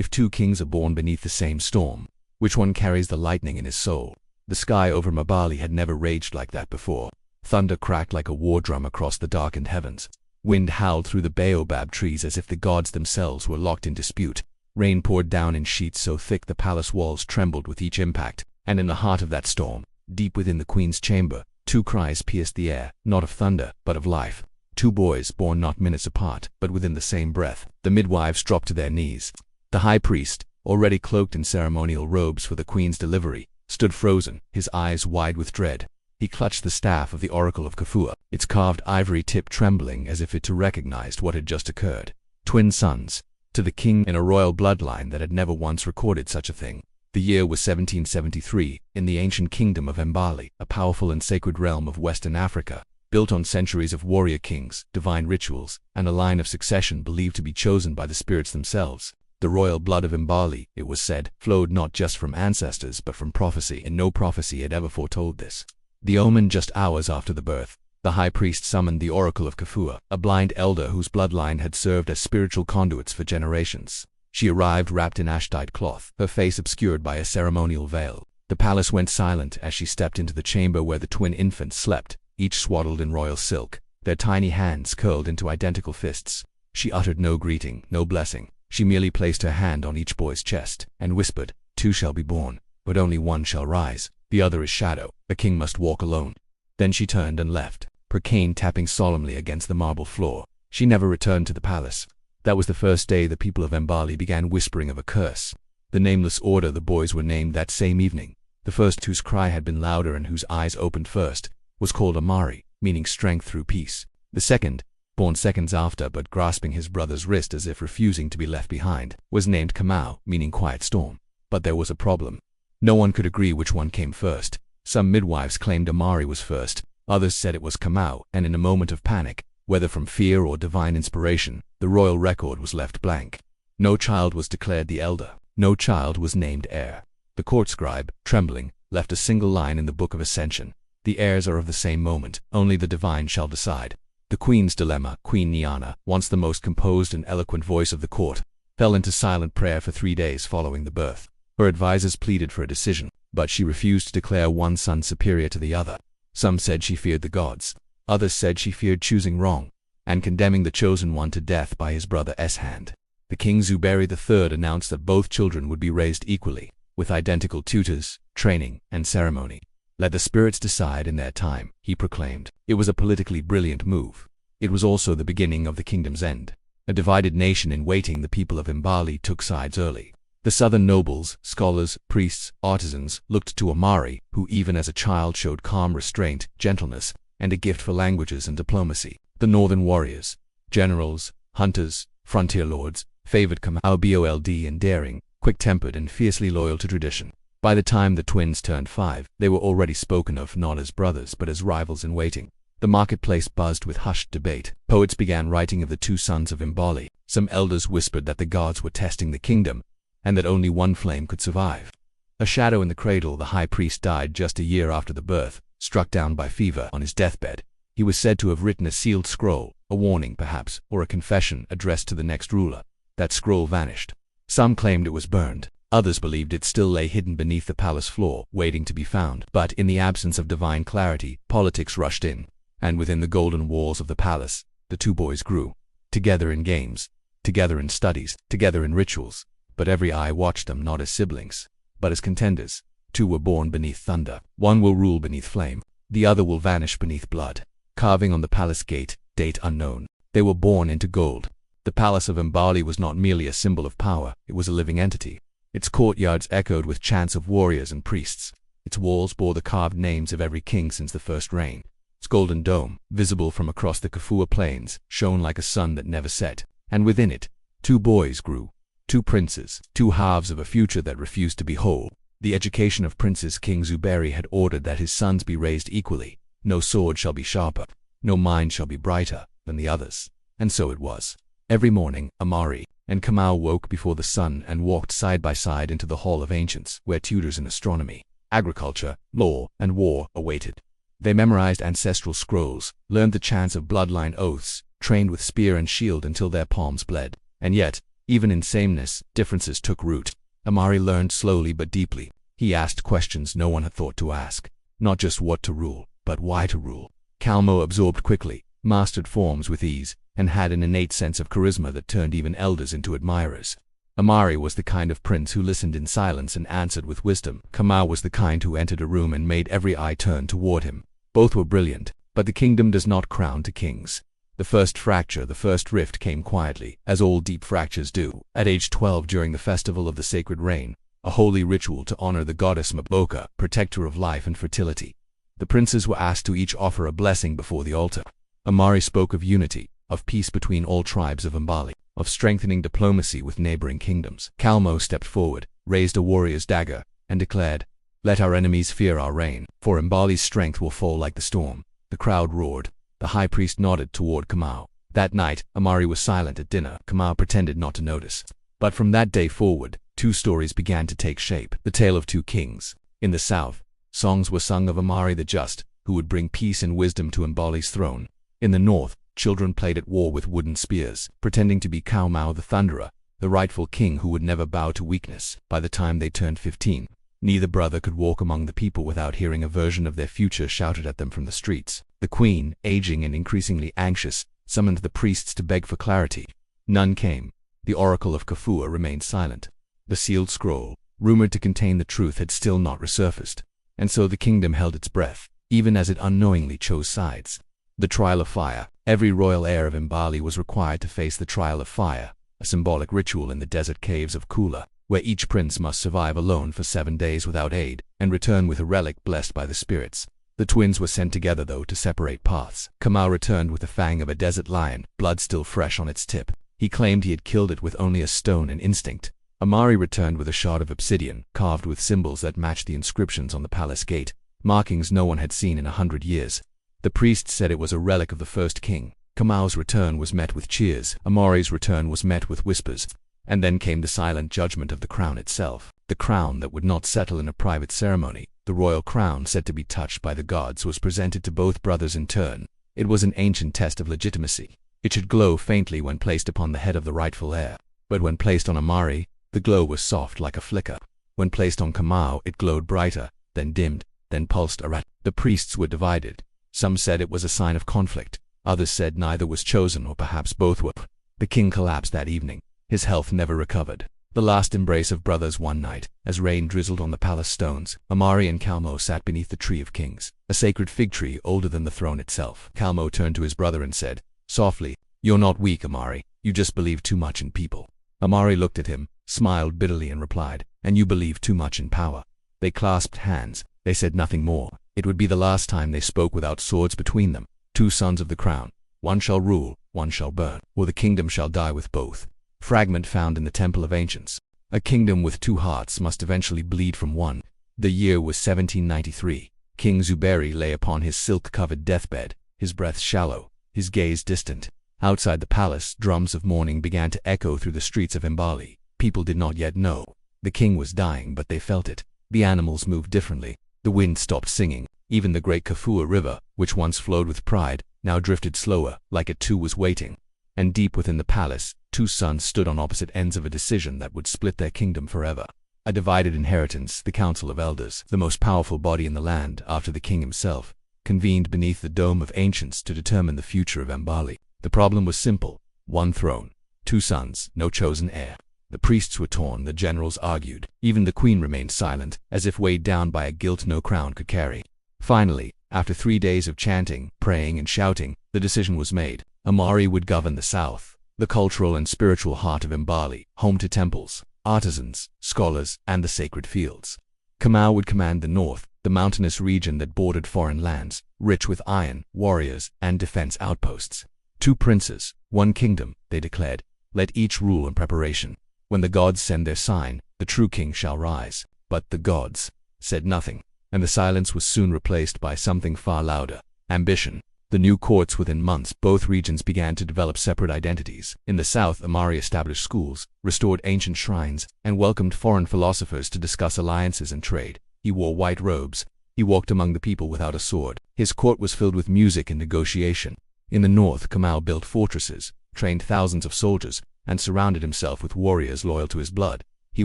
If two kings are born beneath the same storm, which one carries the lightning in his soul? The sky over Mbale had never raged like that before. Thunder cracked like a war drum across the darkened heavens. Wind howled through the baobab trees as if the gods themselves were locked in dispute. Rain poured down in sheets so thick the palace walls trembled with each impact. And in the heart of that storm, deep within the queen's chamber, two cries pierced the air, not of thunder, but of life. Two boys born not minutes apart, but within the same breath. The midwives dropped to their knees. The high priest, already cloaked in ceremonial robes for the queen's delivery, stood frozen, his eyes wide with dread. He clutched the staff of the oracle of Kafua, its carved ivory tip trembling as if it too recognized what had just occurred. Twin sons, to the king in a royal bloodline that had never once recorded such a thing. The year was 1773, in the ancient kingdom of Mbale, a powerful and sacred realm of Western Africa, built on centuries of warrior kings, divine rituals, and a line of succession believed to be chosen by the spirits themselves. The royal blood of Mbale, it was said, flowed not just from ancestors but from prophecy, and no prophecy had ever foretold this. The omen just hours after the birth, the high priest summoned the oracle of Kafua, a blind elder whose bloodline had served as spiritual conduits for generations. She arrived wrapped in ash-dyed cloth, her face obscured by a ceremonial veil. The palace went silent as she stepped into the chamber where the twin infants slept, each swaddled in royal silk, their tiny hands curled into identical fists. She uttered no greeting, no blessing. She merely placed her hand on each boy's chest and whispered, "Two shall be born, but only one shall rise. The other is shadow. A king must walk alone." Then she turned and left, her cane tapping solemnly against the marble floor. She never returned to the palace. That was the first day the people of Mbale began whispering of a curse. The nameless order the boys were named that same evening, the first whose cry had been louder and whose eyes opened first, was called Amari, meaning strength through peace. The second, born seconds after but grasping his brother's wrist as if refusing to be left behind, was named Kamau, meaning quiet storm. But there was a problem. No one could agree which one came first. Some midwives claimed Amari was first, others said it was Kamau, and in a moment of panic, whether from fear or divine inspiration, the royal record was left blank. No child was declared the elder. No child was named heir. The court scribe, trembling, left a single line in the Book of Ascension. The heirs are of the same moment, only the divine shall decide. The queen's dilemma, Queen Niana, once the most composed and eloquent voice of the court, fell into silent prayer for 3 days following the birth. Her advisors pleaded for a decision, but she refused to declare one son superior to the other. Some said she feared the gods. Others said she feared choosing wrong, and condemning the chosen one to death by his brother's hand. The King Zuberi III announced that both children would be raised equally, with identical tutors, training, and ceremony. "Let the spirits decide in their time," he proclaimed. It was a politically brilliant move. It was also the beginning of the kingdom's end. A divided nation in waiting, the people of Mbale took sides early. The southern nobles, scholars, priests, artisans looked to Amari, who even as a child showed calm restraint, gentleness, and a gift for languages and diplomacy. The northern warriors, generals, hunters, frontier lords, favored Kamau Bold in daring, quick-tempered, and fiercely loyal to tradition. By the time the twins turned 5, they were already spoken of not as brothers but as rivals in waiting. The marketplace buzzed with hushed debate. Poets began writing of the two sons of Mbale. Some elders whispered that the gods were testing the kingdom, and that only one flame could survive. A shadow in the cradle, the high priest died just a year after the birth, struck down by fever on his deathbed. He was said to have written a sealed scroll, a warning perhaps, or a confession addressed to the next ruler. That scroll vanished. Some claimed it was burned. Others believed it still lay hidden beneath the palace floor, waiting to be found. But in the absence of divine clarity, politics rushed in, and within the golden walls of the palace, the two boys grew. Together in games, together in studies, together in rituals. But every eye watched them not as siblings, but as contenders. Two were born beneath thunder. One will rule beneath flame. The other will vanish beneath blood. Carving on the palace gate, date unknown. They were born into gold. The palace of Mbale was not merely a symbol of power, it was a living entity. Its courtyards echoed with chants of warriors and priests. Its walls bore the carved names of every king since the first reign. Its golden dome, visible from across the Kafua plains, shone like a sun that never set. And within it, two boys grew. Two princes, two halves of a future that refused to be whole. The education of princes King Zuberi had ordered that his sons be raised equally. No sword shall be sharper, no mind shall be brighter than the others. And so it was. Every morning, Amari and Kamau woke before the sun and walked side by side into the Hall of Ancients, where tutors in astronomy, agriculture, law, and war awaited. They memorized ancestral scrolls, learned the chants of bloodline oaths, trained with spear and shield until their palms bled. And yet, Even in sameness, differences took root. Mbale learned slowly but deeply. He asked questions no one had thought to ask. Not just what to rule, but why to rule. Kalmo absorbed quickly, mastered forms with ease, and had an innate sense of charisma that turned even elders into admirers. Mbale was the kind of prince who listened in silence and answered with wisdom. Kamau was the kind who entered a room and made every eye turn toward him. Both were brilliant, but the kingdom does not crown to kings. The first fracture, the first rift came quietly, as all deep fractures do. At age 12, during the festival of the sacred rain, a holy ritual to honor the goddess Mbale, protector of life and fertility, the princes were asked to each offer a blessing before the altar. Mbale spoke of unity, of peace between all tribes of Mbale, of strengthening diplomacy with neighboring kingdoms. Kalmo stepped forward, raised a warrior's dagger, and declared, "Let our enemies fear our reign, for Mbale's strength will fall like the storm." The crowd roared. The high priest nodded toward Kamau. That night, Mbale was silent at dinner. Kamau pretended not to notice. But from that day forward, two stories began to take shape. The tale of two kings. In the south, songs were sung of Mbale the Just, who would bring peace and wisdom to Mbale's throne. In the north, children played at war with wooden spears, pretending to be Kamau the Thunderer, the rightful king who would never bow to weakness. By the time they turned 15, neither brother could walk among the people without hearing a version of their future shouted at them from the streets. The queen, aging and increasingly anxious, summoned the priests to beg for clarity. None came. The oracle of Kafua remained silent. The sealed scroll, rumored to contain the truth, had still not resurfaced. And so the kingdom held its breath, even as it unknowingly chose sides. The trial of fire. Every royal heir of Mbale was required to face the trial of fire, a symbolic ritual in the desert caves of Kula, where each prince must survive alone for 7 days without aid, and return with a relic blessed by the spirits. The twins were sent together, though, to separate paths. Kamau returned with the fang of a desert lion, blood still fresh on its tip. He claimed he had killed it with only a stone and instinct. Mbale returned with a shard of obsidian, carved with symbols that matched the inscriptions on the palace gate, markings no one had seen in 100 years. The priests said it was a relic of the first king. Kamau's return was met with cheers. Mbale's return was met with whispers. And then came the silent judgment of the crown itself. The crown that would not settle in a private ceremony, the royal crown said to be touched by the gods, was presented to both brothers in turn. It was an ancient test of legitimacy. It should glow faintly when placed upon the head of the rightful heir. But when placed on Mbale, the glow was soft like a flicker. When placed on Kamau, it glowed brighter, then dimmed, then pulsed erratically. The priests were divided. Some said it was a sign of conflict. Others said neither was chosen, or perhaps both were. The king collapsed that evening. His health never recovered. The last embrace of brothers one night, as rain drizzled on the palace stones. Mbale and Kalmo sat beneath the tree of kings, a sacred fig tree older than the throne itself. Kalmo turned to his brother and said, softly, "You're not weak, Mbale. You just believe too much in people." Mbale looked at him, smiled bitterly, and replied, "And you believe too much in power." They clasped hands. They said nothing more. It would be the last time they spoke without swords between them. Two sons of the crown. One shall rule, one shall burn, or the kingdom shall die with both. Fragment found in the Temple of Ancients. A kingdom with two hearts must eventually bleed from one. The year was 1793. King Zuberi lay upon his silk-covered deathbed, his breath shallow, his gaze distant. Outside the palace, drums of mourning began to echo through the streets of Mbale. People did not yet know. The king was dying, but they felt it. The animals moved differently. The wind stopped singing. Even the great Kafua River, which once flowed with pride, now drifted slower, like it too was waiting. And deep within the palace, two sons stood on opposite ends of a decision that would split their kingdom forever. A divided inheritance. The Council of Elders, the most powerful body in the land after the king himself, convened beneath the dome of ancients to determine the future of Mbale. The problem was simple. One throne, two sons, no chosen heir. The priests were torn, the generals argued. Even the queen remained silent, as if weighed down by a guilt no crown could carry. Finally, after 3 days of chanting, praying, and shouting, the decision was made. Mbale would govern the south, the cultural and spiritual heart of Mbale, home to temples, artisans, scholars, and the sacred fields. Kamau would command the north, the mountainous region that bordered foreign lands, rich with iron, warriors, and defense outposts. 2 princes, 1 kingdom, they declared. Let each rule in preparation. When the gods send their sign, the true king shall rise. But the gods said nothing, and the silence was soon replaced by something far louder: ambition. The new courts. Within months, both regions began to develop separate identities. In the south, Mbale established schools, restored ancient shrines, and welcomed foreign philosophers to discuss alliances and trade. He wore white robes. He walked among the people without a sword. His court was filled with music and negotiation. In the north, Kamau built fortresses, trained thousands of soldiers, and surrounded himself with warriors loyal to his blood. He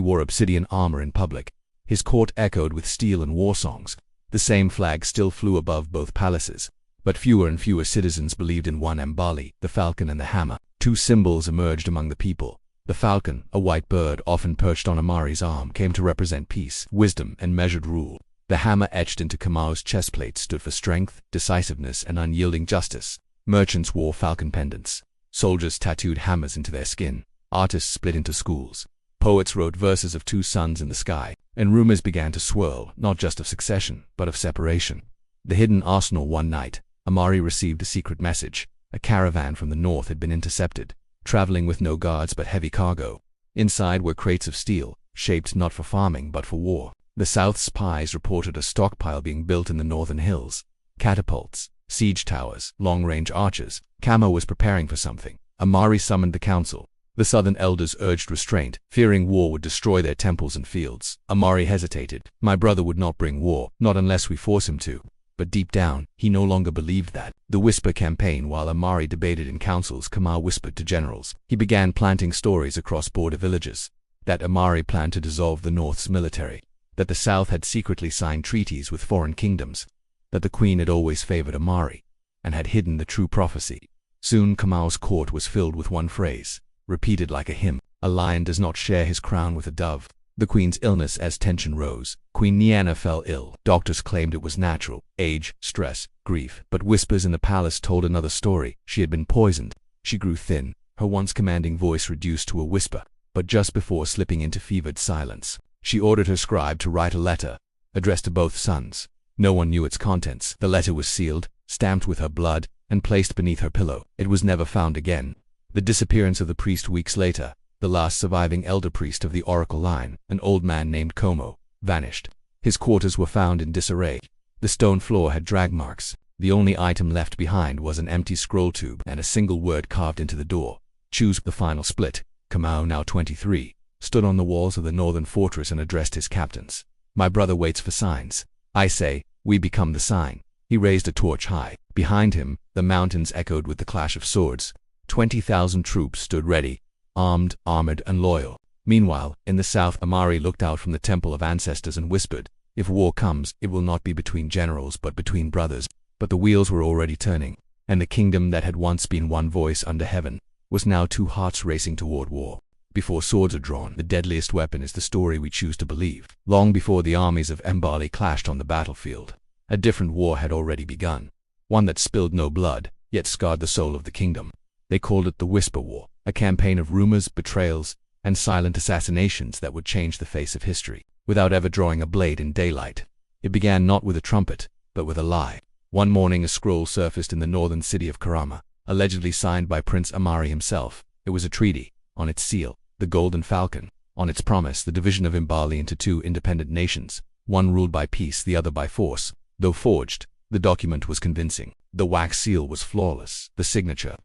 wore obsidian armor in public. His court echoed with steel and war songs. The same flag still flew above both palaces. But fewer and fewer citizens believed in one Mbale, the falcon and the hammer. Two symbols emerged among the people. The falcon, a white bird often perched on Amari's arm, came to represent peace, wisdom, and measured rule. The hammer etched into Kamau's chestplate stood for strength, decisiveness, and unyielding justice. Merchants wore falcon pendants. Soldiers tattooed hammers into their skin. Artists split into schools. Poets wrote verses of two suns in the sky, and rumors began to swirl, not just of succession, but of separation. The hidden arsenal one night, Amari received a secret message. A caravan from the north had been intercepted, traveling with no guards but heavy cargo. Inside were crates of steel, shaped not for farming but for war. The south's spies reported a stockpile being built in the northern hills. Catapults, siege towers, long-range archers. Kamo was preparing for something. Amari summoned the council. The southern elders urged restraint, fearing war would destroy their temples and fields. Amari hesitated. My brother would not bring war, not unless we force him to. But deep down, he no longer believed that. The Whisper campaign. While Amari debated in councils, Kamau whispered to generals. He began planting stories across border villages. That Amari planned to dissolve the North's military. That the South had secretly signed treaties with foreign kingdoms. That the Queen had always favored Amari, and had hidden the true prophecy. Soon Kamau's court was filled with one phrase, repeated like a hymn. A lion does not share his crown with a dove. The Queen's illness. As tension rose, Queen Niana fell ill. Doctors claimed it was natural, age, stress, grief. But whispers in the palace told another story. She had been poisoned. She grew thin, her once commanding voice reduced to a whisper. But just before slipping into fevered silence, she ordered her scribe to write a letter, addressed to both sons. No one knew its contents. The letter was sealed, stamped with her blood, and placed beneath her pillow. It was never found again. The disappearance of the priest weeks later, the last surviving elder priest of the oracle line, an old man named Como, vanished. His quarters were found in disarray. The stone floor had drag marks. The only item left behind was an empty scroll tube and a single word carved into the door. Choose. The final split. Kamau, now 23, stood on the walls of the northern fortress and addressed his captains. My brother waits for signs. I say, we become the sign. He raised a torch high. Behind him, the mountains echoed with the clash of swords. 20,000 troops stood ready, armed, armored, and loyal. Meanwhile, in the south, Amari looked out from the temple of ancestors and whispered, if war comes, it will not be between generals but between brothers. But the wheels were already turning, and the kingdom that had once been one voice under heaven was now two hearts racing toward war. Before swords are drawn, the deadliest weapon is the story we choose to believe. Long before the armies of Mbale clashed on the battlefield, a different war had already begun. One that spilled no blood, yet scarred the soul of the kingdom. They called it the Whisper War, a campaign of rumors, betrayals, and silent assassinations that would change the face of history, without ever drawing a blade in daylight. It began not with a trumpet, but with a lie. One morning a scroll surfaced in the northern city of Karama, allegedly signed by Prince Amari himself. It was a treaty. On its seal, the golden falcon. On its promise, the division of Mbale into two independent nations, one ruled by peace, the other by force. Though forged, the document was convincing. The wax seal was flawless. The signature,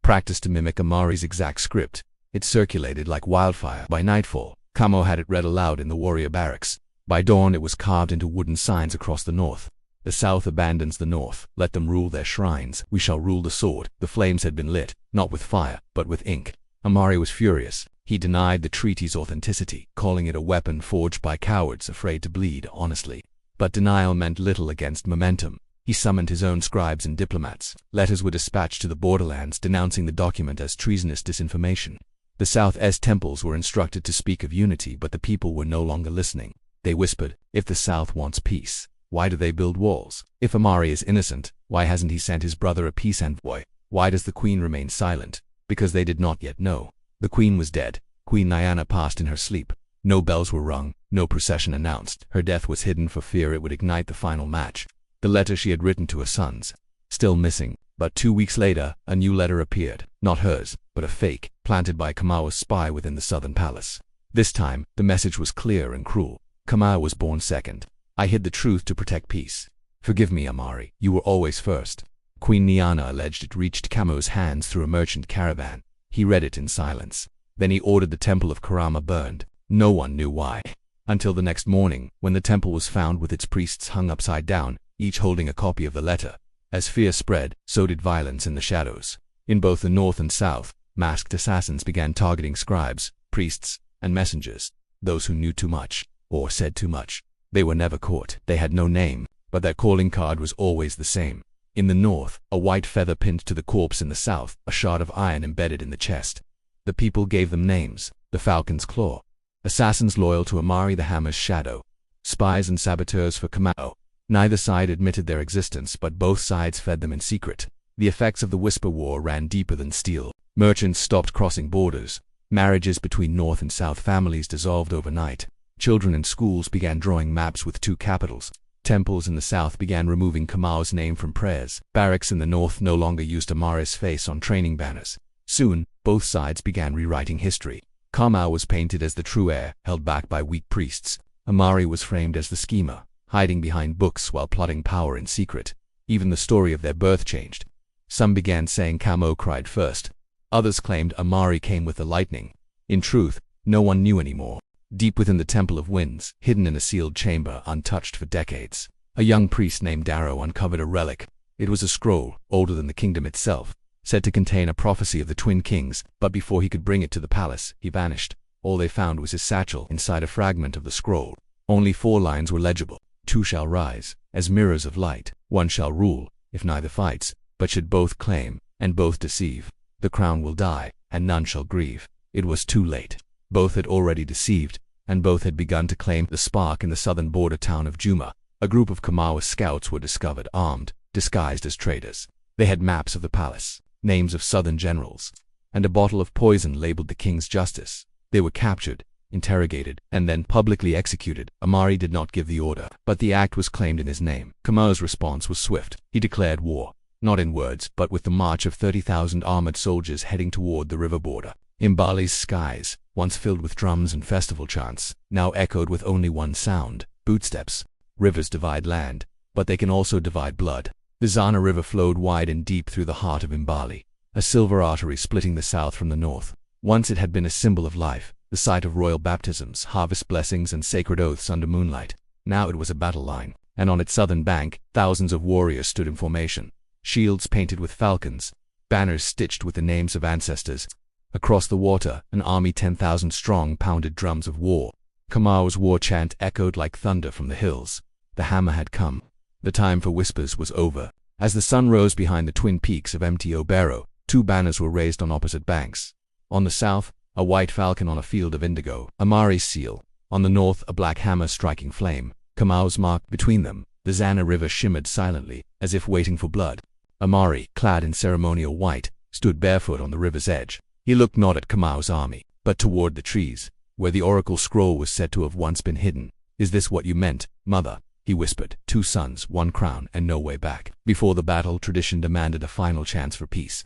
practiced to mimic Amari's exact script, it circulated like wildfire. By nightfall, Kamo had it read aloud in the warrior barracks. By dawn it was carved into wooden signs across the north. The south abandons the north. Let them rule their shrines. We shall rule the sword. The flames had been lit, not with fire, but with ink. Amari was furious. He denied the treaty's authenticity, calling it a weapon forged by cowards afraid to bleed honestly. But denial meant little against momentum. He summoned his own scribes and diplomats. Letters were dispatched to the borderlands denouncing the document as treasonous disinformation. The South's temples were instructed to speak of unity, but the people were no longer listening. They whispered, if the South wants peace, why do they build walls? If Amari is innocent, why hasn't he sent his brother a peace envoy? Why does the Queen remain silent? Because they did not yet know. The Queen was dead. Queen Niana passed in her sleep. No bells were rung, no procession announced. Her death was hidden for fear it would ignite the final match. The letter she had written to her sons, still missing. But 2 weeks later, a new letter appeared. Not hers, but a fake, planted by Kamau's spy within the southern palace. This time, the message was clear and cruel. Kamau was born second. I hid the truth to protect peace. Forgive me, Amari. You were always first. Queen Niana alleged it reached Kamau's hands through a merchant caravan. He read it in silence. Then he ordered the temple of Karama burned. No one knew why. Until the next morning, when the temple was found with its priests hung upside down, each holding a copy of the letter. As fear spread, so did violence in the shadows. In both the north and south, masked assassins began targeting scribes, priests, and messengers, those who knew too much, or said too much. They were never caught. They had no name, but their calling card was always the same. In the north, a white feather pinned to the corpse; in the south, a shard of iron embedded in the chest. The people gave them names: the Falcon's Claw, assassins loyal to Amari; the Hammer's Shadow, spies and saboteurs for Kamau. Neither side admitted their existence, but both sides fed them in secret. The effects of the Whisper War ran deeper than steel. Merchants stopped crossing borders. Marriages between North and South families dissolved overnight. Children in schools began drawing maps with two capitals. Temples in the South began removing Kamau's name from prayers. Barracks in the North no longer used Amari's face on training banners. Soon, both sides began rewriting history. Kamau was painted as the true heir, held back by weak priests. Amari was framed as the schemer, hiding behind books while plotting power in secret. Even the story of their birth changed. Some began saying Kamau cried first. Others claimed Amari came with the lightning. In truth, no one knew anymore. Deep within the Temple of Winds, hidden in a sealed chamber untouched for decades, a young priest named Darrow uncovered a relic. It was a scroll, older than the kingdom itself, said to contain a prophecy of the Twin Kings, but before he could bring it to the palace, he vanished. All they found was his satchel inside a fragment of the scroll. Only 4 lines were legible. 2 shall rise, as mirrors of light. 1 shall rule, if neither fights, but should both claim, and both deceive. The crown will die, and none shall grieve. It was too late. Both had already deceived, and both had begun to claim the spark. In the southern border town of Juma, a group of Kamau's scouts were discovered, armed, disguised as traders. They had maps of the palace, names of southern generals, and a bottle of poison labeled the king's justice. They were captured, interrogated, and then publicly executed. Amari did not give the order, but the act was claimed in his name. Kamau's response was swift. He declared war, not in words, but with the march of 30,000 armored soldiers heading toward the river border. Mbale's skies, once filled with drums and festival chants, now echoed with only one sound: bootsteps. Rivers divide land, but they can also divide blood. The Zana River flowed wide and deep through the heart of Mbale, a silver artery splitting the south from the north. Once it had been a symbol of life, the site of royal baptisms, harvest blessings, and sacred oaths under moonlight. Now it was a battle line, and on its southern bank, thousands of warriors stood in formation, shields painted with falcons, banners stitched with the names of ancestors. Across the water, an army 10,000 strong pounded drums of war. Kamau's war chant echoed like thunder from the hills. The hammer had come. The time for whispers was over. As the sun rose behind the twin peaks of Mbale, 2 banners were raised on opposite banks. On the south, a white falcon on a field of indigo, Amari's seal. On the north, a black hammer striking flame, Kamau's mark. Between them, the Zana River shimmered silently, as if waiting for blood. Amari, clad in ceremonial white, stood barefoot on the river's edge. He looked not at Kamau's army, but toward the trees, where the oracle scroll was said to have once been hidden. "Is this what you meant, mother?" he whispered. 2 sons, 1 crown, and no way back. Before the battle, tradition demanded a final chance for peace.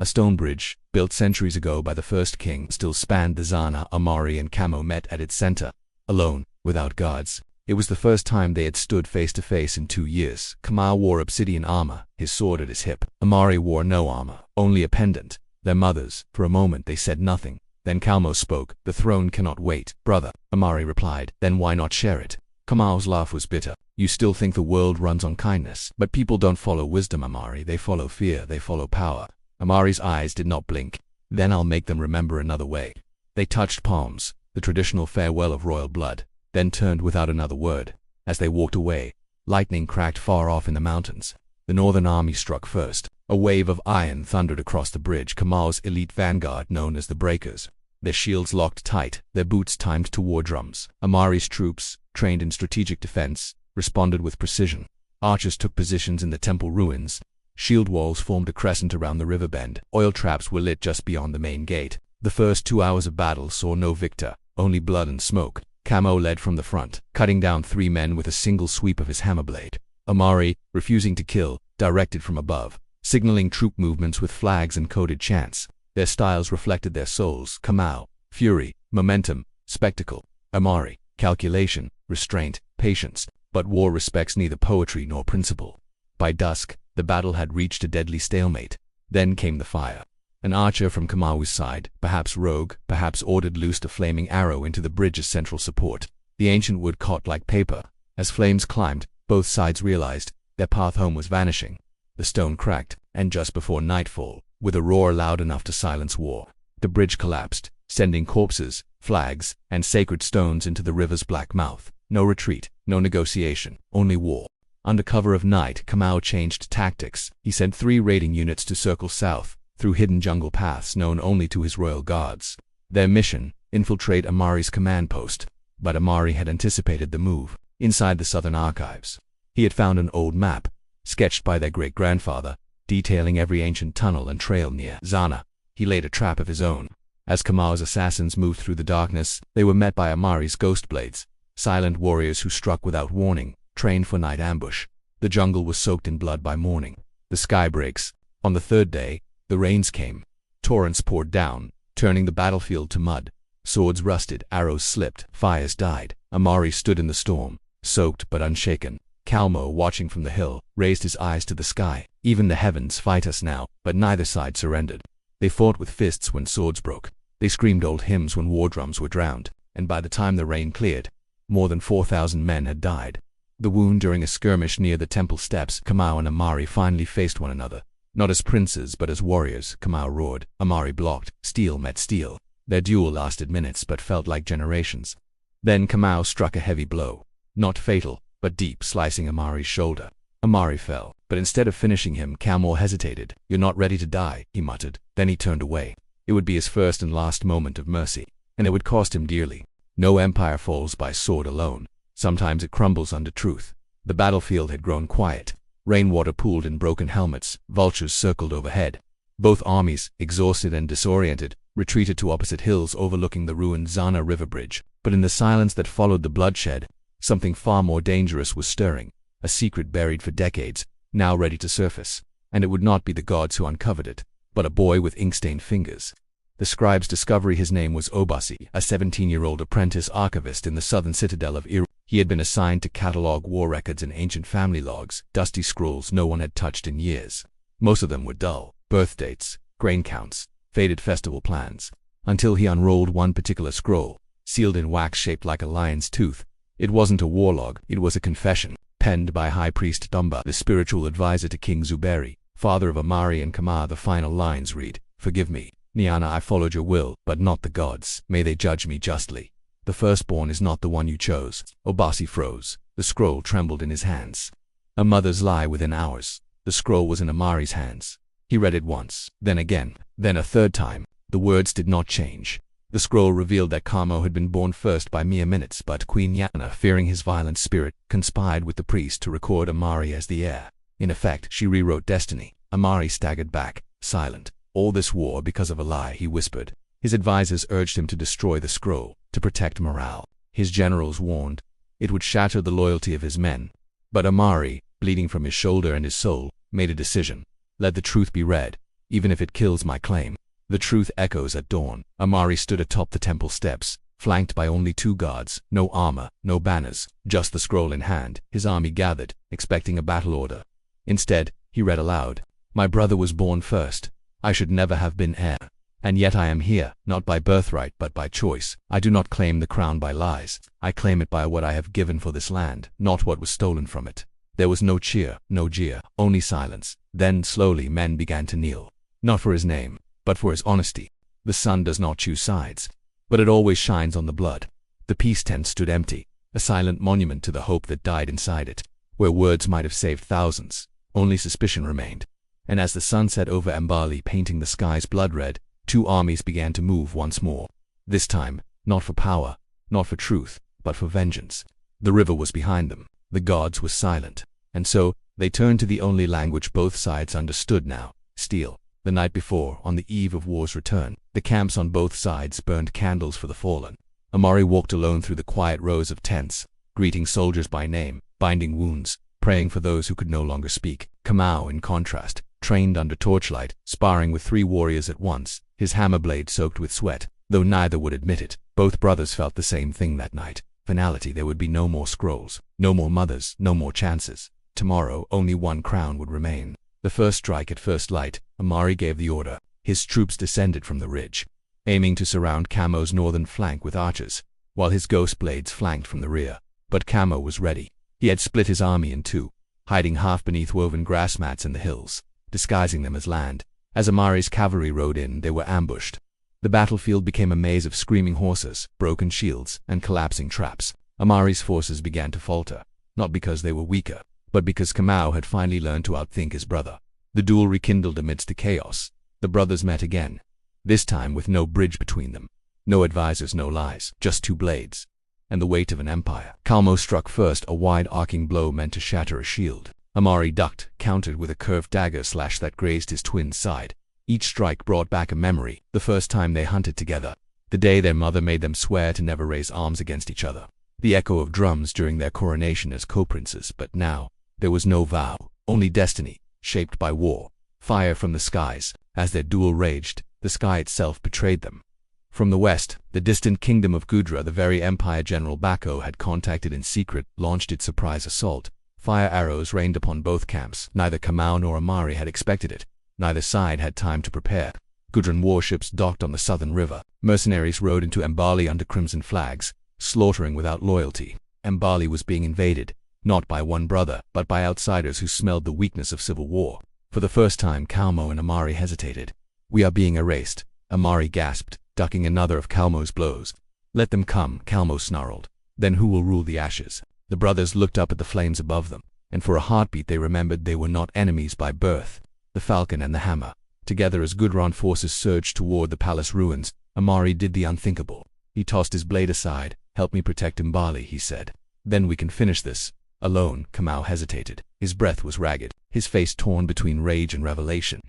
A stone bridge, built centuries ago by the first king, still spanned the Zana. Amari and Kamau met at its center, alone, without guards. It was the first time they had stood face to face in 2 years. Kamau wore obsidian armor, his sword at his hip. Amari wore no armor, only a pendant. Their mothers. For a moment they said nothing. Then Kamau spoke. "The throne cannot wait, brother," Amari replied. "Then why not share it?" Kamau's laugh was bitter. "You still think the world runs on kindness, but people don't follow wisdom, Amari. They follow fear, they follow power." Amari's eyes did not blink. "Then I'll make them remember another way." They touched palms, the traditional farewell of royal blood, then turned without another word. As they walked away, lightning cracked far off in the mountains. The northern army struck first. A wave of iron thundered across the bridge. Kamau's elite vanguard, known as the Breakers. Their shields locked tight, their boots timed to war drums. Amari's troops, trained in strategic defense, responded with precision. Archers took positions in the temple ruins. Shield walls formed a crescent around the river bend. Oil traps were lit just beyond the main gate. The first 2 hours of battle saw no victor, only blood and smoke. Kamau led from the front, cutting down 3 men with a single sweep of his hammer blade. Amari, refusing to kill, directed from above, signaling troop movements with flags and coded chants. Their styles reflected their souls. Kamau, fury, momentum, spectacle. Amari, calculation, restraint, patience. But war respects neither poetry nor principle. By dusk, the battle had reached a deadly stalemate. Then came the fire. An archer from Kamau's side, perhaps rogue, perhaps ordered, loosed a flaming arrow into the bridge's central support. The ancient wood caught like paper. As flames climbed, both sides realized their path home was vanishing. The stone cracked, and just before nightfall, with a roar loud enough to silence war. The bridge collapsed, sending corpses, flags, and sacred stones into the river's black mouth. No retreat, no negotiation, only war. Under cover of night, Kamau changed tactics. He sent 3 raiding units to circle south, through hidden jungle paths known only to his royal guards. Their mission, infiltrate Amari's command post. But Amari had anticipated the move. Inside the southern archives, he had found an old map, sketched by their great-grandfather, detailing every ancient tunnel and trail near Zana. He laid a trap of his own. As Kamau's assassins moved through the darkness, they were met by Amari's ghost blades, silent warriors who struck without warning, trained for night ambush. The jungle was soaked in blood by morning. The sky breaks. On the 3rd day, the rains came. Torrents poured down, turning the battlefield to mud. Swords rusted, arrows slipped, fires died. Amari stood in the storm, soaked but unshaken. Kalmo, watching from the hill, raised his eyes to the sky. Even the heavens fight us now, but neither side surrendered. They fought with fists when swords broke. They screamed old hymns when war drums were drowned. And by the time the rain cleared, more than 4,000 men had died. The wound during a skirmish near the temple steps, Kamau and Amari finally faced one another. Not as princes, but as warriors, Kamau roared. Amari blocked. Steel met steel. Their duel lasted minutes, but felt like generations. Then Kamau struck a heavy blow. Not fatal, but deep, slicing Amari's shoulder. Amari fell, but instead of finishing him, Kalmo hesitated. "You're not ready to die," he muttered. Then he turned away. It would be his first and last moment of mercy, and it would cost him dearly. No empire falls by sword alone. Sometimes it crumbles under truth. The battlefield had grown quiet. Rainwater pooled in broken helmets. Vultures circled overhead. Both armies, exhausted and disoriented, retreated to opposite hills overlooking the ruined Zana River bridge. But in the silence that followed the bloodshed, something far more dangerous was stirring. A secret buried for decades, now ready to surface. And it would not be the gods who uncovered it, but a boy with ink-stained fingers. The scribe's discovery. His name was Obasi, a 17-year-old apprentice archivist in the southern citadel of Iru. He had been assigned to catalog war records and ancient family logs, dusty scrolls no one had touched in years. Most of them were dull: birth dates, grain counts, faded festival plans. Until he unrolled one particular scroll, sealed in wax shaped like a lion's tooth. It wasn't a war log, it was a confession, penned by High Priest Dumba, the spiritual advisor to King Zuberi, father of Amari and Kama. The final lines read, "Forgive me, Niana, I followed your will, but not the gods. May they judge me justly. The firstborn is not the one you chose." Obasi froze. The scroll trembled in his hands. A mother's lie within hours. The scroll was in Amari's hands. He read it once, then again, then a 3rd time. The words did not change. The scroll revealed that Kamo had been born first by mere minutes, but Queen Yana, fearing his violent spirit, conspired with the priest to record Amari as the heir. In effect, she rewrote destiny. Amari staggered back, silent. All this war because of a lie, he whispered. His advisors urged him to destroy the scroll, to protect morale. His generals warned it would shatter the loyalty of his men. But Amari, bleeding from his shoulder and his soul, made a decision. Let the truth be read, even if it kills my claim. The truth echoes at dawn. Amari stood atop the temple steps, flanked by only 2 guards, no armor, no banners, just the scroll in hand. His army gathered, expecting a battle order. Instead, he read aloud, "My brother was born first. I should never have been heir. And yet I am here, not by birthright but by choice. I do not claim the crown by lies. I claim it by what I have given for this land, not what was stolen from it." There was no cheer, no jeer, only silence. Then, slowly, men began to kneel. Not for his name, but for his honesty. The sun does not choose sides, but it always shines on the blood. The peace tent stood empty, a silent monument to the hope that died inside it. Where words might have saved thousands, only suspicion remained. And as the sun set over Mbale, painting the skies blood red, 2 armies began to move once more. This time, not for power, not for truth, but for vengeance. The river was behind them. The gods were silent. And so, they turned to the only language both sides understood now: steel. The night before, on the eve of war's return, the camps on both sides burned candles for the fallen. Amari walked alone through the quiet rows of tents, greeting soldiers by name, binding wounds, praying for those who could no longer speak. Kamau, in contrast, trained under torchlight, sparring with 3 warriors at once, his hammer blade soaked with sweat. Though neither would admit it, both brothers felt the same thing that night. Finality. There would be no more scrolls, no more mothers, no more chances. Tomorrow, only one crown would remain. The first strike at first light, Amari gave the order. His troops descended from the ridge, aiming to surround Kamo's northern flank with archers, while his ghost blades flanked from the rear. But Kamo was ready. He had split his army in 2, hiding half beneath woven grass mats in the hills, disguising them as land. As Amari's cavalry rode in, they were ambushed. The battlefield became a maze of screaming horses, broken shields, and collapsing traps. Amari's forces began to falter, not because they were weaker, but because Kamau had finally learned to outthink his brother. The duel rekindled amidst the chaos. The brothers met again, this time with no bridge between them. No advisors, no lies, just two blades and the weight of an empire. Kalmo struck first, a wide arcing blow meant to shatter a shield. Amari ducked, countered with a curved dagger slash that grazed his twin's side. Each strike brought back a memory, the first time they hunted together, the day their mother made them swear to never raise arms against each other. The echo of drums during their coronation as co-princes, but now there was no vow, only destiny, shaped by war. Fire from the skies. As their duel raged, the sky itself betrayed them. From the west, the distant kingdom of Gudra, the very empire General Bako had contacted in secret, launched its surprise assault. Fire arrows rained upon both camps. Neither Kamau nor Amari had expected it. Neither side had time to prepare. Gudran warships docked on the southern river. Mercenaries rode into Mbale under crimson flags, slaughtering without loyalty. Mbale was being invaded, not by one brother, but by outsiders who smelled the weakness of civil war. For the first time, Kalmo and Amari hesitated. "We are being erased," Amari gasped, ducking another of Kalmo's blows. "Let them come," Kalmo snarled. "Then who will rule the ashes?" The brothers looked up at the flames above them, and for a heartbeat they remembered they were not enemies by birth. The falcon and the hammer. Together as Gudran forces surged toward the palace ruins, Amari did the unthinkable. He tossed his blade aside. "Help me protect Mbale," he said. "Then we can finish this." Alone, Kamau hesitated. His breath was ragged, his face torn between rage and revelation.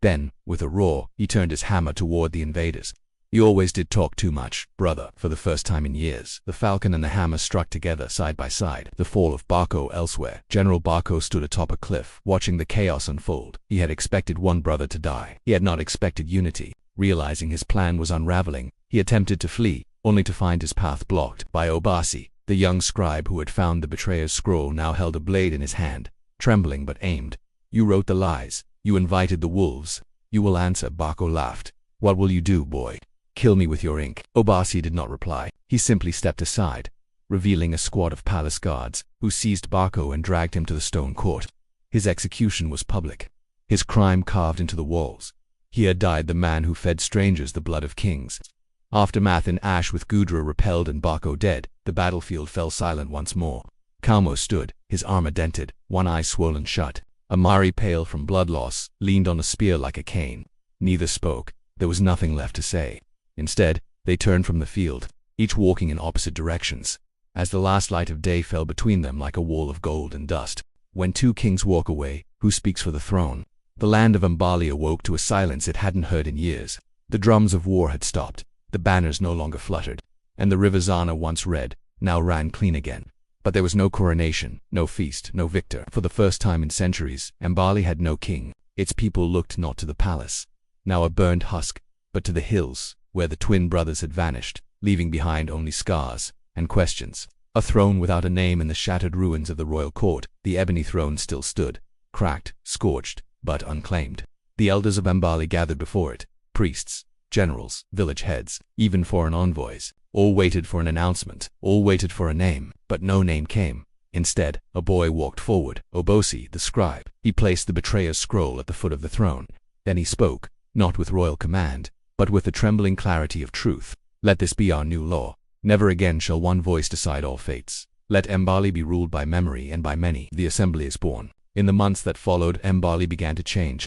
Then, with a roar, he turned his hammer toward the invaders. "You always did talk too much, brother." For the first time in years, the falcon and the hammer struck together side by side. The fall of Bako elsewhere. General Bako stood atop a cliff, watching the chaos unfold. He had expected one brother to die. He had not expected unity. Realizing his plan was unraveling, he attempted to flee, only to find his path blocked by Obasi. The young scribe who had found the betrayer's scroll now held a blade in his hand, trembling but aimed. "You wrote the lies. You invited the wolves. You will answer," Bako laughed. "What will you do, boy? Kill me with your ink." Obasi did not reply. He simply stepped aside, revealing a squad of palace guards, who seized Bako and dragged him to the stone court. His execution was public, his crime carved into the walls. He had died the man who fed strangers the blood of kings. Aftermath in ash. With Gudra repelled and Bako dead, the battlefield fell silent once more. Kalmo stood, his armor dented, one eye swollen shut. Amari, pale from blood loss, leaned on a spear like a cane. Neither spoke. There was nothing left to say. Instead, they turned from the field, each walking in opposite directions, as the last light of day fell between them like a wall of gold and dust. When two kings walk away, who speaks for the throne? The land of Mbale awoke to a silence it hadn't heard in years. The drums of war had stopped, the banners no longer fluttered, and the river Zana, once red, now ran clean again. But there was no coronation, no feast, no victor. For the first time in centuries, Mbale had no king. Its people looked not to the palace, now a burned husk, but to the hills, where the twin brothers had vanished, leaving behind only scars and questions. A throne without a name in the shattered ruins of the royal court. The ebony throne still stood, cracked, scorched, but unclaimed. The elders of Mbale gathered before it, priests, generals, village heads, even foreign envoys. All waited for an announcement, all waited for a name, but no name came. Instead, a boy walked forward, Obosi, the scribe. He placed the betrayer's scroll at the foot of the throne. Then he spoke, not with royal command, but with the trembling clarity of truth. "Let this be our new law. Never again shall one voice decide all fates. Let Mbale be ruled by memory and by many." The assembly is born. In the months that followed, Mbale began to change.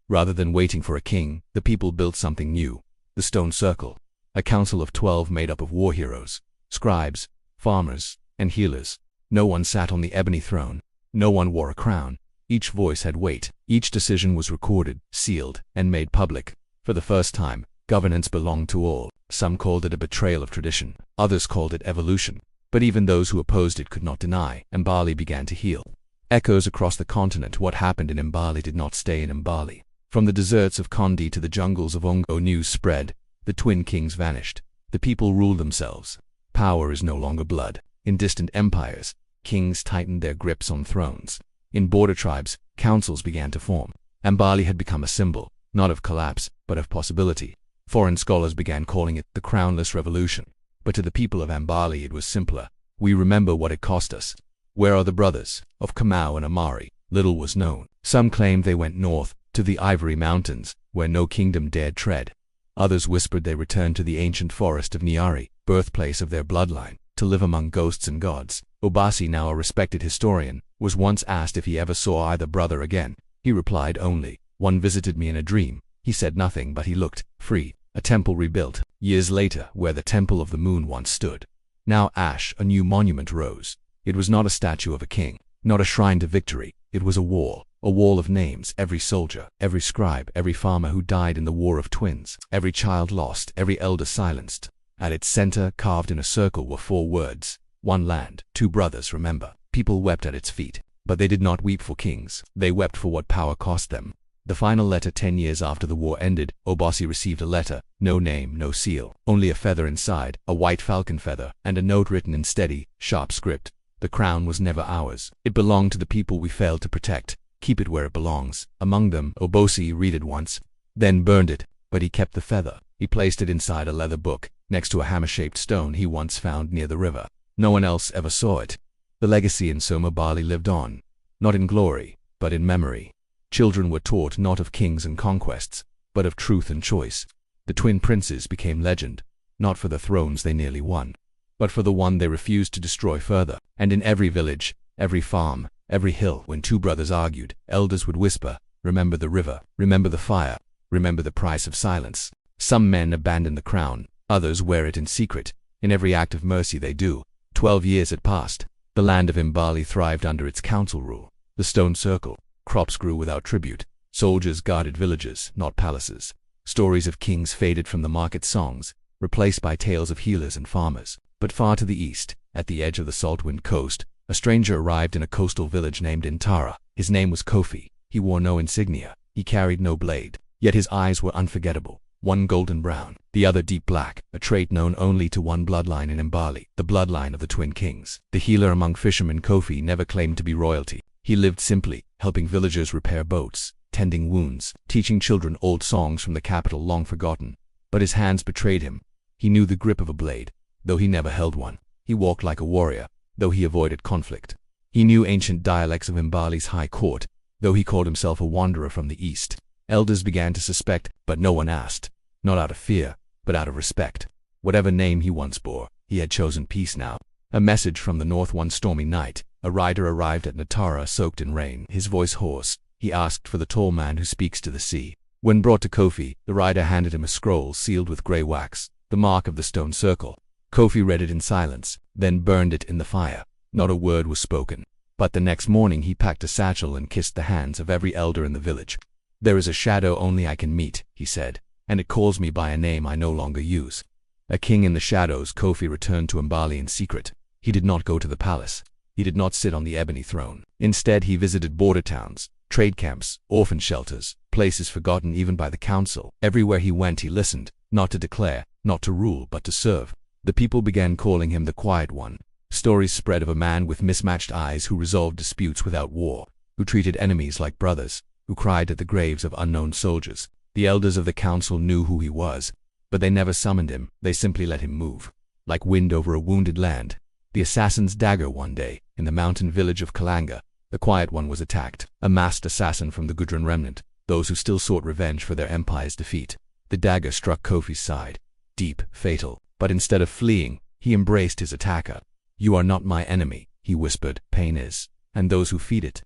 Rather than waiting for a king, the people built something new. The Stone Circle, a council of 12 made up of war heroes, scribes, farmers, and healers. No one sat on the ebony throne. No one wore a crown. Each voice had weight. Each decision was recorded, sealed, and made public. For the first time, governance belonged to all. Some called it a betrayal of tradition. Others called it evolution. But even those who opposed it could not deny. Mbale began to heal. Echoes across the continent. What happened in Mbale did not stay in Mbale. From the deserts of Kondi to the jungles of Ongo, news spread. The twin kings vanished. The people ruled themselves. Power is no longer blood. In distant empires, kings tightened their grips on thrones. In border tribes, councils began to form. Mbale had become a symbol, not of collapse, but of possibility. Foreign scholars began calling it the crownless revolution. But to the people of Mbale it was simpler. We remember what it cost us. Where are the brothers? Of Kamau and Amari, little was known. Some claimed they went north, to the Ivory Mountains, where no kingdom dared tread. Others whispered they returned to the ancient forest of Nyari, birthplace of their bloodline, to live among ghosts and gods. Obasi, now a respected historian, was once asked if he ever saw either brother again. He replied only, "One visited me in a dream." He said nothing, but he looked free. A temple rebuilt, years later, where the temple of the moon once stood. Now ash, a new monument rose. It was not a statue of a king, not a shrine to victory. It was a wall of names, every soldier, every scribe, every farmer who died in the War of Twins, every child lost, every elder silenced. At its center, carved in a circle, were 4 words: one land, 2 brothers, remember. People wept at its feet, but they did not weep for kings. They wept for what power cost them. The final letter. 10 years after the war ended, Obasi received a letter. No name, no seal, only a feather inside, a white falcon feather, and a note written in steady, sharp script. The crown was never ours. It belonged to the people we failed to protect. Keep it where it belongs. Among them, Obosi read it once, then burned it, but he kept the feather. He placed it inside a leather book, next to a hammer-shaped stone he once found near the river. No one else ever saw it. The legacy in Mbale lived on, not in glory, but in memory. Children were taught not of kings and conquests, but of truth and choice. The twin princes became legend, not for the thrones they nearly won, but for the one they refused to destroy further. And in every village, every farm, every hill, when 2 brothers argued, elders would whisper, "Remember the river, remember the fire, remember the price of silence." Some men abandon the crown, others wear it in secret. In every act of mercy they do. 12 years had passed. The land of Mbale thrived under its council rule. The stone circle. Crops grew without tribute. Soldiers guarded villages, not palaces. Stories of kings faded from the market songs, replaced by tales of healers and farmers. But far to the east, at the edge of the Saltwind coast, a stranger arrived in a coastal village named Intara. His name was Kofi. He wore no insignia. He carried no blade. Yet his eyes were unforgettable. One golden brown, the other deep black, a trait known only to one bloodline in Mbale, the bloodline of the Twin Kings. The healer among fishermen, Kofi never claimed to be royalty. He lived simply, helping villagers repair boats, tending wounds, teaching children old songs from the capital long forgotten. But his hands betrayed him. He knew the grip of a blade, though he never held one. He walked like a warrior, though he avoided conflict. He knew ancient dialects of Mbale's high court, though he called himself a wanderer from the east. Elders began to suspect, but no one asked. Not out of fear, but out of respect. Whatever name he once bore, he had chosen peace now. A message from the north. One stormy night, a rider arrived at Natara soaked in rain, his voice hoarse. He asked for the tall man who speaks to the sea. When brought to Kofi, the rider handed him a scroll sealed with grey wax, the mark of the stone circle. Kofi read it in silence, then burned it in the fire. Not a word was spoken. But the next morning he packed a satchel and kissed the hands of every elder in the village. "There is a shadow only I can meet," he said, "and it calls me by a name I no longer use." A king in the shadows. Kofi returned to Mbale in secret. He did not go to the palace. He did not sit on the ebony throne. Instead, he visited border towns, trade camps, orphan shelters, places forgotten even by the council. Everywhere he went, he listened, not to declare, not to rule, but to serve. The people began calling him the Quiet One. Stories spread of a man with mismatched eyes who resolved disputes without war, who treated enemies like brothers, who cried at the graves of unknown soldiers. The elders of the council knew who he was, but they never summoned him. They simply let him move, like wind over a wounded land. The assassin's dagger. One day, in the mountain village of Kalanga, the Quiet One was attacked. A masked assassin from the Gudrun remnant, those who still sought revenge for their empire's defeat. The dagger struck Kofi's side, deep, fatal. But instead of fleeing, he embraced his attacker. "You are not my enemy," he whispered. "Pain is, and those who feed it."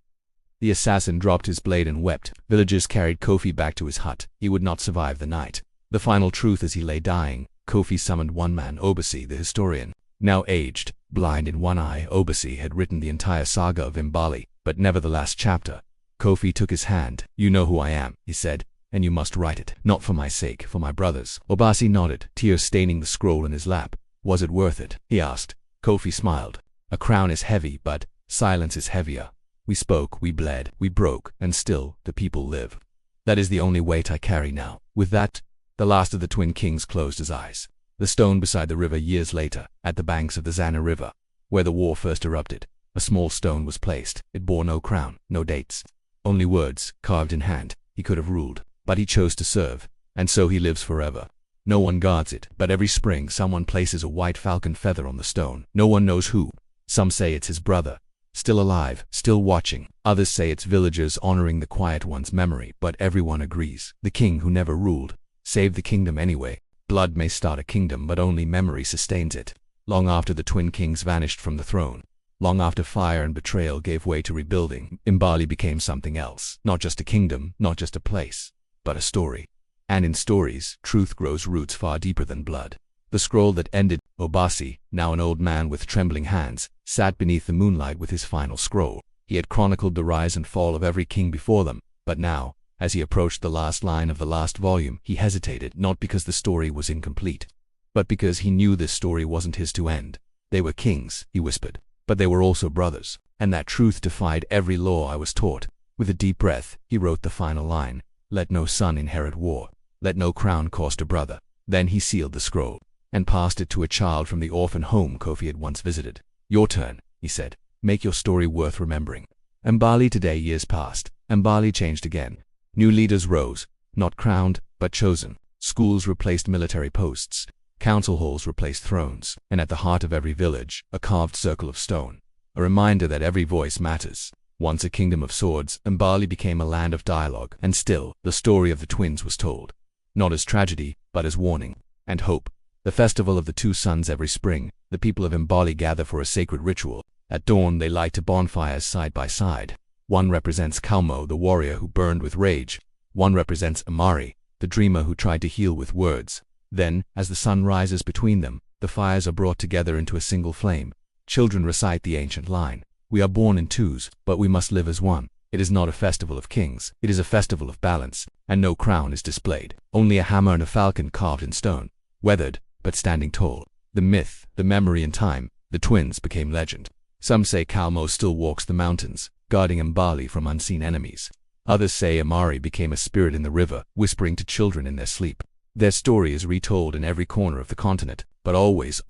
The assassin dropped his blade and wept. Villagers carried Kofi back to his hut. He would not survive the night. The final truth. As he lay dying, Kofi summoned one man, Obasi, the historian. Now aged, blind in one eye, Obasi had written the entire saga of Mbale, but never the last chapter. Kofi took his hand. "You know who I am," he said, "and you must write it. Not for my sake, for my brother's." Obasi nodded, tears staining the scroll in his lap. "Was it worth it?" he asked. Kofi smiled. "A crown is heavy, but silence is heavier. We spoke, we bled, we broke, and still the people live. That is the only weight I carry now." With that, the last of the Twin Kings closed his eyes. The stone beside the river. Years later, at the banks of the Zana River, where the war first erupted, a small stone was placed. It bore no crown, no dates, only words, carved in hand. He could have ruled, but he chose to serve, and so he lives forever. No one guards it, but every spring someone places a white falcon feather on the stone. No one knows who. Some say it's his brother, still alive, still watching. Others say it's villagers honoring the quiet one's memory, but everyone agrees. The king who never ruled saved the kingdom anyway. Blood may start a kingdom, but only memory sustains it. Long after the twin kings vanished from the throne, long after fire and betrayal gave way to rebuilding, Mbale became something else. Not just a kingdom, not just a place, but a story. And in stories, truth grows roots far deeper than blood. The scroll that ended, Obasi, now an old man with trembling hands, sat beneath the moonlight with his final scroll. He had chronicled the rise and fall of every king before them, but now, as he approached the last line of the last volume, he hesitated, not because the story was incomplete, but because he knew this story wasn't his to end. They were kings, he whispered, but they were also brothers, and that truth defied every law I was taught. With a deep breath, he wrote the final line: "Let no son inherit war. Let no crown cost a brother." Then he sealed the scroll and passed it to a child from the orphan home Kofi had once visited. "Your turn," he said. "Make your story worth remembering." Mbale today. Years passed. Mbale changed again. New leaders rose, not crowned, but chosen. Schools replaced military posts. Council halls replaced thrones. And at the heart of every village, a carved circle of stone. A reminder that every voice matters. Once a kingdom of swords, Mbale became a land of dialogue. And still, the story of the twins was told. Not as tragedy, but as warning and hope. The festival of the two suns every spring, the people of Mbale gather for a sacred ritual. At dawn they light two bonfires side by side. One represents Kalmo, the warrior who burned with rage. One represents Amari, the dreamer who tried to heal with words. Then, as the sun rises between them, the fires are brought together into a single flame. Children recite the ancient line: "We are born in twos, but we must live as one." It is not a festival of kings, it is a festival of balance, and no crown is displayed. Only a hammer and a falcon carved in stone, weathered, but standing tall. The myth, the memory in time, the twins became legend. Some say Kalmo still walks the mountains, guarding Mbale from unseen enemies. Others say Amari became a spirit in the river, whispering to children in their sleep. Their story is retold in every corner of the continent, but always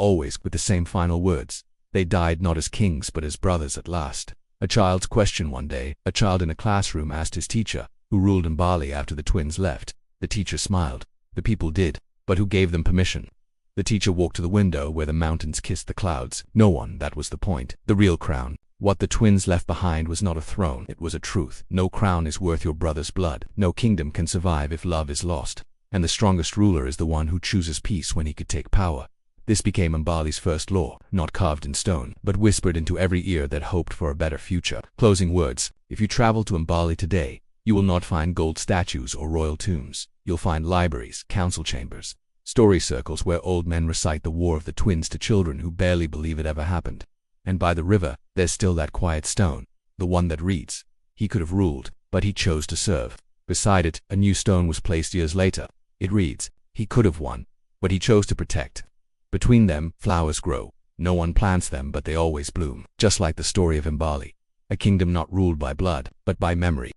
with the same final words: they died not as kings but as brothers at last. A child's question one day, a child in a classroom asked his teacher, who ruled Mbale after the twins left. The teacher smiled. The people did, but who gave them permission? The teacher walked to the window where the mountains kissed the clouds. No one, that was the point. The real crown. What the twins left behind was not a throne, it was a truth. No crown is worth your brother's blood. No kingdom can survive if love is lost. And the strongest ruler is the one who chooses peace when he could take power. This became Mbale's first law, not carved in stone, but whispered into every ear that hoped for a better future. Closing words: if you travel to Mbale today, you will not find gold statues or royal tombs. You'll find libraries, council chambers, story circles where old men recite the war of the twins to children who barely believe it ever happened. And by the river, there's still that quiet stone, the one that reads: "He could have ruled, but he chose to serve." Beside it, a new stone was placed years later. It reads: "He could have won, but he chose to protect." Between them, flowers grow. No one plants them, but they always bloom. Just like the story of Mbale, a kingdom not ruled by blood, but by memory.